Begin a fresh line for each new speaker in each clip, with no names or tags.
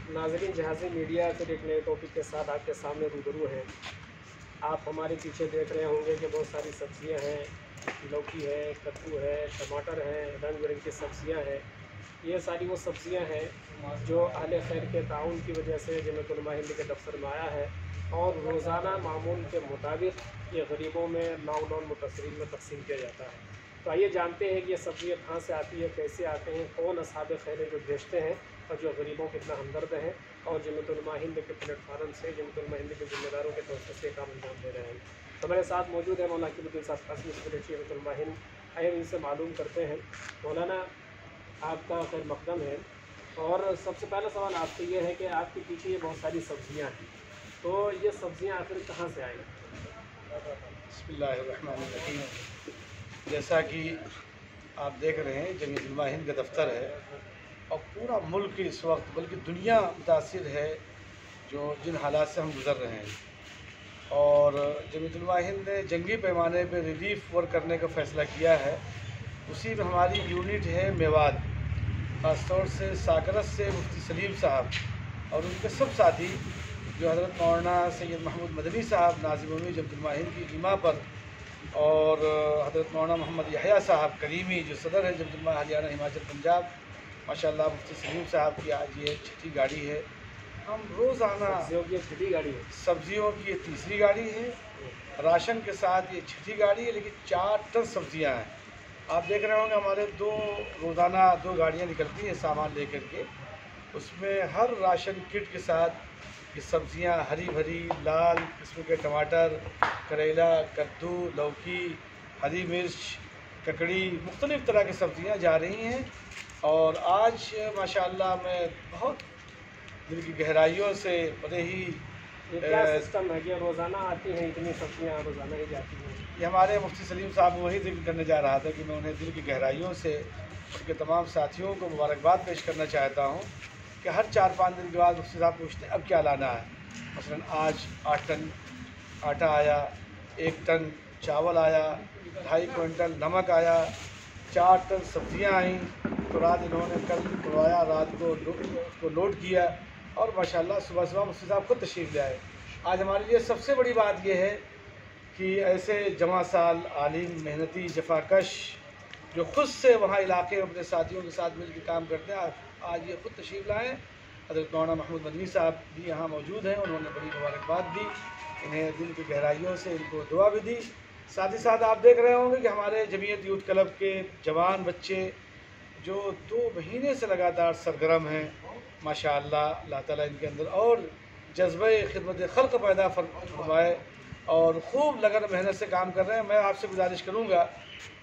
नाज़रीन, जहाज़ी मीडिया फिर एक नए टॉपिक के साथ आपके सामने रूबरू हैं। आप हमारे पीछे देख रहे होंगे कि बहुत सारी सब्ज़ियां हैं, लौकी है, कद्दू है, टमाटर है, रंग बिरंगी की सब्ज़ियां हैं। ये सारी वो सब्ज़ियां हैं जो अहले खैर के ताउन की वजह से जमीयत उलमा हिंद के दफ्तर में आया है और रोज़ाना मामूल के मुताबिक ये गरीबों में लॉकडाउन मुतासरीन में तकसीम किया जाता है। तो आइए जानते हैं कि ये सब्ज़ियाँ कहाँ से आती है, कैसे आते हैं, कौन असहाब खैर जो भेजते हैं और जो गरीबों के इतना हमदर्द हैं और जमीयत उलमा हिंद के प्लेटफार्म से जमीयत उलमा हिंद के ज़िम्मेदारों के तौर से काम अंजाम दे रहे हैं। तो हमारे साथ मौजूद है मौलाना अकीमुद्दीन साहब कासिम, सेक्रेटरी जमीयत उलमा हिंद। आइए इनसे मालूम करते हैं। मौलाना, आपका खैर मकदम है और सबसे पहला सवाल आपसे ये है कि आपके पीछे ये बहुत सारी सब्ज़ियाँ हैं, तो ये सब्ज़ियाँ आखिर कहाँ से आई?
बिस्मिल्लाहिर्रहमानिर्रहीम। जैसा कि आप देख रहे हैं, जमीयत उलमा हिंद का दफ्तर है और पूरा मुल्क इस वक्त बल्कि दुनिया मुतासिर है जो जिन हालात से हम गुज़र रहे हैं। और जमीयत उलमा हिंद ने जंगी पैमाने पर रिलीफ वर्क करने का फ़ैसला किया है। उसी में हमारी यूनिट है मेवात, ख़ास तौर से साकरस से मुफ्ती सलीम साहब और उनके सब साथी जो हज़रत मौलाना सैयद महमूद मदनी साहब नाज़िम उम्मी जमीयत उलमा हिंद की इमा पर और हज़रत मौलाना मोहम्मद यहया साहब करीमी जो सदर है जमीयत उलमा हरियाणा हिमाचल पंजाब, माशाअल्लाह मुफ्ती सलीम साहब की आज ये छठी गाड़ी है। हम रोज़ाना
सब्जियों की छठी गाड़ी है,
सब्जियों की ये तीसरी गाड़ी है, राशन के साथ ये छठी गाड़ी है, लेकिन 4 टन सब्जियां हैं। आप देख रहे होंगे हमारे रोज़ाना 2 गाड़ियां निकलती हैं सामान लेकर के, उसमें हर राशन किट के साथ ये सब्जियां हरी भरी लाल किस्म के टमाटर, करेला, कद्दू, लौकी, हरी मिर्च, ककड़ी, मुख्तलिफ़ तरह की सब्जियां जा रही हैं। और आज माशाअल्लाह मैं बहुत दिल की गहराइयों से बड़े ही
ये क्या सिस्टम है कि रोज़ाना आती हैं इतनी सब्जियाँ, रोज़ाना ही जाती हैं?
ये हमारे मुफ्ती सलीम साहब वही जिक्र करने जा रहा था कि मैं उन्हें दिल की गहराइयों से उनके तमाम साथियों को मुबारकबाद पेश करना चाहता हूँ कि हर 4-5 दिन के बाद मुफ्ती साहब पूछते हैं अब क्या लाना है। मसलन आज 8 टन आटा आया, 1 टन चावल आया, 2.5 क्विंटल नमक आया, 4 टन सब्जियाँ आईं। तो रात इन्होंने कल खुलवाया, रात को उसको लोड किया और माशाअल्लाह सुबह सुबह मुफ्ती साहब खुद तशरीफ़ ले आए। आज हमारे लिए सबसे बड़ी बात यह है कि ऐसे जमा साल आलिम मेहनती जफाकश जो खुद से वहाँ इलाके में अपने साथियों के साथ मिलकर काम करते हैं, आज ये खुद तशरीफ़ लाए। हज़रत मौलाना महमूद मदनी साहब भी यहाँ मौजूद हैं, उन्होंने बड़ी मुबारकबाद दी, इन्हें दिल की गहराइयों से इनको दुआ भी दी। साथ ही साथ आप देख रहे होंगे कि हमारे जमीयत यूथ क्लब के जवान बच्चे जो 2 महीने से लगातार सरगर्म हैं, माशाअल्लाह अल्लाह ताला इनके अंदर और जज्बे खिदमत खल्क़ पैदा फरमाए और खूब लगन मेहनत से काम कर रहे हैं। मैं आपसे गुजारिश करूँगा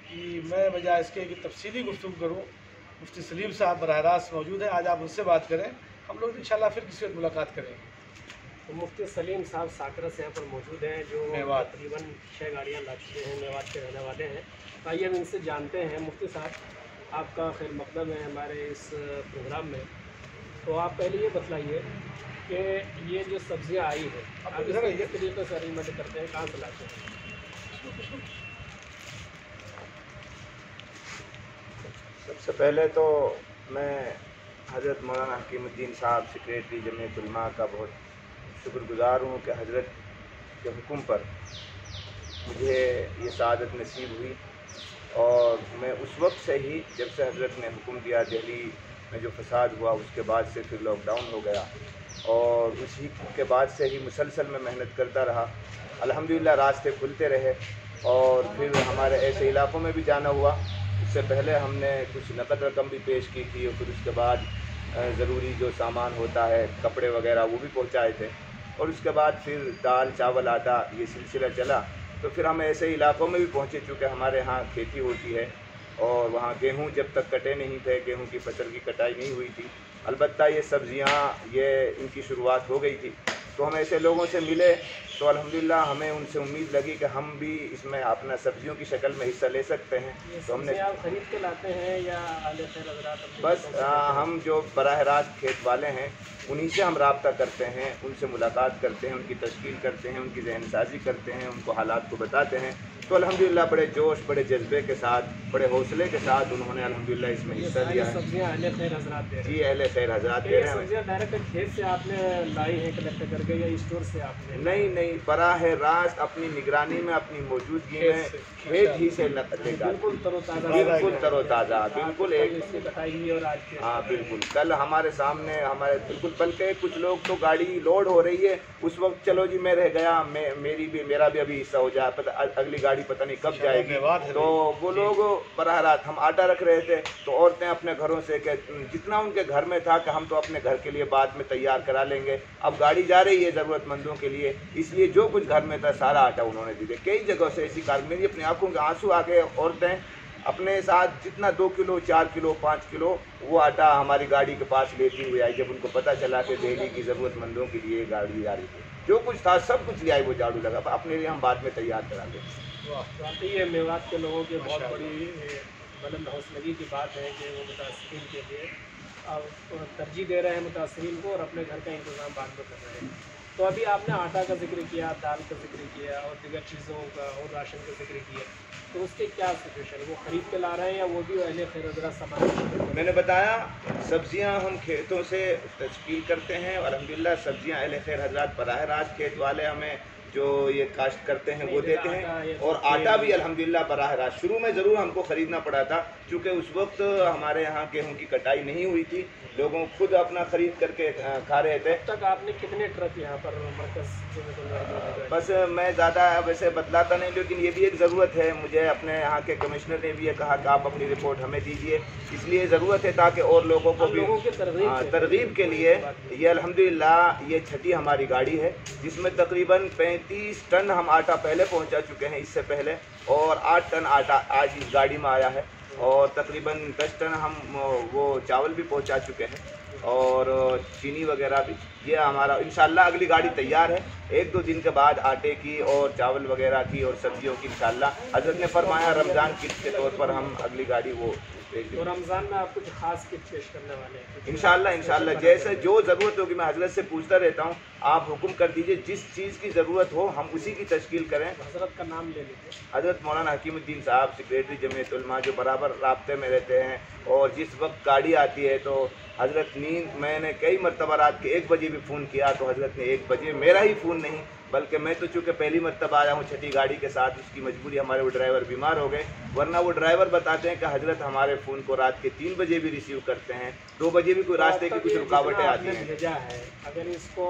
कि मैं बजाय इसके कि तफसीली गुफ्तगू करूँ, मुफ्ती सलीम साहब बराह रास्त मौजूद हैं, आज आप उनसे बात करें, हम लोग इंशाल्लाह फिर किसी वक्त मुलाकात करेंगे।
तो मुफ्ती सलीम साहब साकरस यहाँ पर मौजूद हैं जो
मेवात
तकरीबन 6 गाड़ियाँ ला चुके हैं, मेवात के रहने वाले हैं। तो आइए हम इनसे जानते हैं। मुफ्ती साहब, आपका खैर मकदम है हमारे इस प्रोग्राम में, तो आप पहले ये बतलाइए कि ये जो सब्जियां आई है आप इसका किस तरीके से अरेंजमेंट करते हैं, कहाँ से लाते हैं?
सबसे पहले तो मैं हज़रत मौलाना अकीमुद्दीन साहब सेक्रेटरी जमीयत उलमा का बहुत शुक्रगुज़ार हूँ कि हज़रत के हुक्म पर मुझे ये सआदत नसीब हुई। और मैं उस वक्त से ही, जब से हज़रत ने हुक्म दिया, दिल्ली में जो फसाद हुआ उसके बाद से फिर लॉकडाउन हो गया और उसी के बाद से ही मुसलसल में मेहनत करता रहा। अल्हम्दुलिल्लाह रास्ते खुलते रहे और फिर हमारे ऐसे इलाक़ों में भी जाना हुआ। इससे पहले हमने कुछ नकद रकम भी पेश की थी और फिर उसके बाद ज़रूरी जो सामान होता है, कपड़े वगैरह, वो भी पहुंचाए थे। और उसके बाद फिर दाल चावल आटा ये सिलसिला चला। तो फिर हम ऐसे इलाक़ों में भी पहुँचे, चूँकि हमारे यहाँ खेती होती है और वहाँ गेहूँ जब तक कटे नहीं थे, गेहूँ की फसल की कटाई नहीं हुई थी, अलबत्ता ये सब्ज़ियाँ ये इनकी शुरुआत हो गई थी। तो हम ऐसे लोगों से मिले तो अल्हम्दुलिल्लाह हमें उनसे उम्मीद लगी कि हम भी इसमें अपना सब्जियों की शक्ल में हिस्सा ले सकते हैं। तो हमने
आप खरीद के लाते हैं या आले खैर हज़रात?
बस हम जो बराह रास्त खेत वाले हैं उन्हीं से हम रब्ता करते हैं, उनसे मुलाकात करते हैं, उनकी तश्कील करते हैं, उनकी जहन साजी करते हैं, उनको हालात को बताते हैं। तो अल्हम्दुलिल्लाह बड़े जोश, बड़े जज्बे के साथ, बड़े हौसले के साथ उन्होंने अल्हम्दुलिल्लाह इसमें हिस्सा लिया है।
सब्जियाँ अहले खैर हज़रात दे रहे हैं।
जी, अहले खैर हज़रात दे
ये
रहे हैं।
सब्जियाँ डायरेक्ट खेत से आपने लाई हैं कलेक्ट करके या स्टोर से आपने?
नहीं, बराह रास्त अपनी निगरानी में, अपनी मौजूदगी में खेत ही से लेकर
बिल्कुल तरोताज़ा,
बिल्कुल तरोताज़ा, बिल्कुल एक
इसकी कटाई हुई और आज के
हाँ बिल्कुल। कल हमारे सामने हमारे बिल्कुल, बल्कि कुछ लोग तो गाड़ी लोड हो रही है उस वक्त चलो जी मैं रह गया, मेरा भी अभी हिस्सा हो जाए, पता अगली गाड़ी पता नहीं कब जाएगी। तो वो लोग बराह रात, हम आटा रख रहे थे तो औरतें अपने घरों से कि जितना उनके घर में था कि हम तो अपने घर के लिए बाद में तैयार करा लेंगे, अब गाड़ी जा रही है ज़रूरतमंदों के लिए, इसलिए जो कुछ घर में था सारा आटा उन्होंने दे दिया। कई जगहों से ऐसी कार, मेरी अपनी आंखों के आंसू आ गए। औरतें अपने साथ जितना 2 किलो, 4 किलो, 5 किलो वो आटा हमारी गाड़ी के पास लेती हुई आई, जब उनको पता चला कि दिल्ली की ज़रूरतमंदों के लिए गाड़ी जा रही थी। जो कुछ था सब कुछ ले आई, वो झाड़ू लगा, अपने लिए हम बाद में तैयार करा दें।
वाकई ये मेवात के लोगों की बहुत बड़ी बुलंद हौसलगी की बात है कि वो मुतासरीन के लिए अब तरजीह दे रहे हैं मुतासरीन को और अपने घर का इंतज़ाम बाद में कर रहे हैं। तो अभी आपने आटा का जिक्र किया, दाल का जिक्र किया और दीगर चीज़ों का और राशन का जिक्र किया, तो उसके क्या सिचुएशन है? वो ख़रीद के ला रहे हैं या वो भी अहले खैर हज़रात सामान?
मैंने बताया सब्जियां हम खेतों से तश्कील करते हैं और अल्हम्दुलिल्लाह सब्जियां अहले खैर हज़रात बराह रास्त खेत वाले हमें जो ये काश्त करते हैं वो देते हैं। और आटा भी अल्हम्दुलिल्लाह बराह रास्त, शुरू में ज़रूर हमको ख़रीदना पड़ा था क्योंकि उस वक्त हमारे यहाँ गेहूँ की कटाई नहीं हुई थी, लोगों खुद अपना ख़रीद करके खा रहे थे।
अब तक आपने कितने ट्रक यहाँ पर मरकज़?
बस मैं ज़्यादा वैसे बतलाता नहीं, लेकिन ये भी एक ज़रूरत है मुझे, अपने यहाँ के कमिश्नर ने भी ये कहा कि आप अपनी रिपोर्ट हमें दीजिए, इसलिए ज़रूरत है ताकि और लोगों को भी तरगीब के लिए। ये अल्हम्दुलिल्लाह ये छठी हमारी गाड़ी है जिसमें तकरीबन 35 टन हम आटा पहले पहुंचा चुके हैं इससे पहले, और 8 टन आटा आज इस गाड़ी में आया है, और तकरीबन 10 टन हम वो चावल भी पहुंचा चुके हैं और चीनी वगैरह भी। ये हमारा इंशाल्लाह अगली गाड़ी तैयार है, 1-2 दिन के बाद आटे की और चावल वगैरह की और सब्जियों की इंशाल्लाह हज़रत ने फरमाया रमज़ान किट के तौर पर हम अगली गाड़ी वो
तो रमज़ान में आप कुछ खास किट पेश करने वाले हैं?
इंशाल्लाह जैसे जो ज़रूरत होगी, मैं हज़रत से पूछता रहता हूँ, आप हुक्म कर दीजिए, जिस चीज़ की ज़रूरत हो हम उसी की तश्कील करें।
हज़रत का नाम ले लीजिए।
हज़रत मौलाना हकीमुद्दीन साहब, सेक्रेटरी जमीयत उलमा, जो बराबर राब्ते में रहते हैं, और जिस वक्त गाड़ी आती है तो हज़रत मैंने कई मरतबा रात के 1 बजे भी फ़ोन किया तो हज़रत ने 1 बजे, मेरा ही फ़ोन नहीं बल्कि मैं तो चूँकि पहली मरतबा आया हूँ छठी गाड़ी के साथ, उसकी मजबूरी, हमारे वो ड्राइवर बीमार हो गए, वरना वो ड्राइवर बताते हैं कि हज़रत हमारे फ़ोन को रात के 3 बजे भी रिसीव करते हैं, 2 बजे भी कोई रास्ते की कुछ रुकावटें आती हैं।
भेजा है, अगर इसको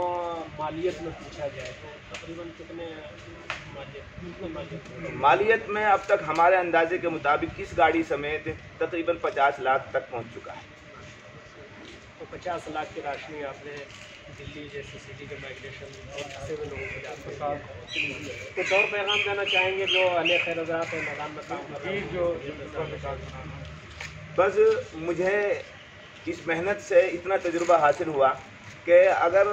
मालियत में पूछा जाए तो तकरीबन कितने
मालियत में अब तक हमारे अंदाजे के मुताबिक इस गाड़ी समेत तकरीबन 50 लाख तक पहुँच चुका है।
तो 50 लाख की राशि आपने दिल्ली जैसी सिटी के माइग्रेशन और फंसे हुए लोगों को जाते हैं, कुछ और पैगाम देना चाहेंगे जो अहले खैर हज़रात है मैदान में काम कर रहे हैं? जो
बस मुझे इस मेहनत से इतना तजुर्बा हासिल हुआ कि अगर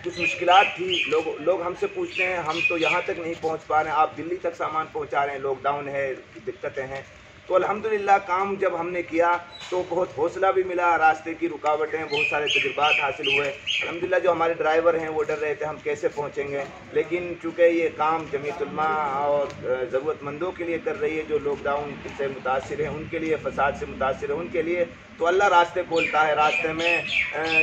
कुछ मुश्किलात थी, लोग हमसे पूछते हैं हम तो यहाँ तक नहीं पहुँच पा रहे हैं, आप दिल्ली तक सामान पहुँचा रहे हैं, लॉकडाउन है, दिक्कतें हैं, तो अल्हम्दुलिल्लाह काम जब हमने किया तो बहुत हौसला भी मिला, रास्ते की रुकावटें, बहुत सारे तजुर्बात हासिल हुए। अल्हम्दुलिल्लाह जो हमारे ड्राइवर हैं वो डर रहे थे हम कैसे पहुंचेंगे, लेकिन चूँकि ये काम जमीयत उलमा और ज़रूरतमंदों के लिए कर रही है, जो लॉकडाउन से मुतासिर हैं उनके लिए, फसाद से मुतासिर है उनके लिए, तो अल्लाह रास्ते खोलता है। रास्ते में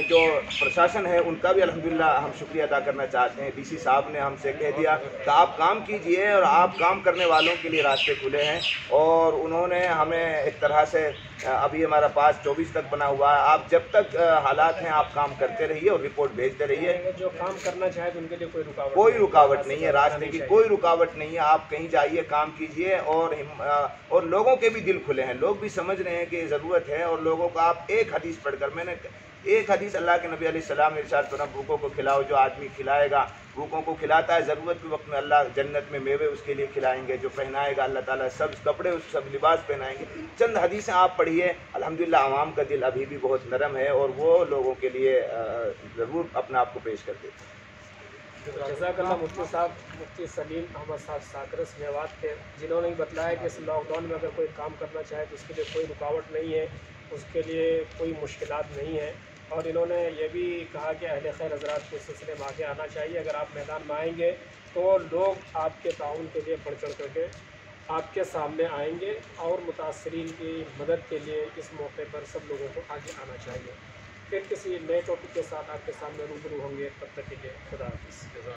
जो प्रशासन है उनका भी अल्हम्दुलिल्लाह हम शुक्रिया अदा करना चाहते हैं। डीसी साहब ने हमसे कह दिया कि आप काम कीजिए और आप काम करने वालों के लिए रास्ते खुले हैं, और उन्होंने हमें एक तरह से अभी हमारा पास 24 तक बना हुआ है, आप जब तक हालात हैं आप काम करते रहिए और रिपोर्ट भेजते रहिए।
जो काम करना चाहे तो उनके लिए
कोई रुकावट नहीं है, रास्ते की कोई रुकावट नहीं है, आप कहीं जाइए, काम कीजिए, और लोगों के भी दिल खुले हैं, लोग भी समझ रहे हैं कि ज़रूरत है, और लोगों को आप एक हदीस पढ़कर, मैंने एक हदीस अल्लाह के नबी अलैहिस्सलाम ने इरशाद फरमाया, भूखों को खिलाओ, जो आदमी खिलाएगा, भूखों को खिलाता है, ज़रूरत के वक्त में अल्लाह जन्नत में मेवे उसके लिए खिलाएंगे, जो पहनाएगा अल्लाह ताला सब कपड़े, उस सब लिबास पहनाएंगे। चंद हदीसें आप पढ़िए, अल्हम्दुलिल्लाह आवाम का दिल अभी भी बहुत नरम है और वो लोगों के लिए ज़रूर अपने आप को पेश कर देते हैं।
जज़ाकल्लाह मुफ्ती साहब, मुफ्ती सलीम अहमद साहब साकरस मेवात के, जिन्होंने बताया कि इस लॉकडाउन में अगर कोई काम करना चाहे तो उसके लिए कोई रुकावट नहीं है, उसके लिए कोई मुश्किलात नहीं है, اور انہوں نے یہ بھی کہا کہ اہل خیر حضرات کو اس سلسلے میں آگے آنا چاہیے. اگر آپ میدان میں آئیں گے تو لوگ آپ کے تعاون کے لیے بڑھ چڑھ کر کے آپ کے سامنے آئیں گے اور متاثرین کی مدد کے لیے اس موقع پر سب لوگوں کو آگے آنا چاہیے. پھر کسی نئے ٹاپک کے ساتھ آپ کے سامنے روبرو ہوں گے. تب تک کے لیے خدا حافظ.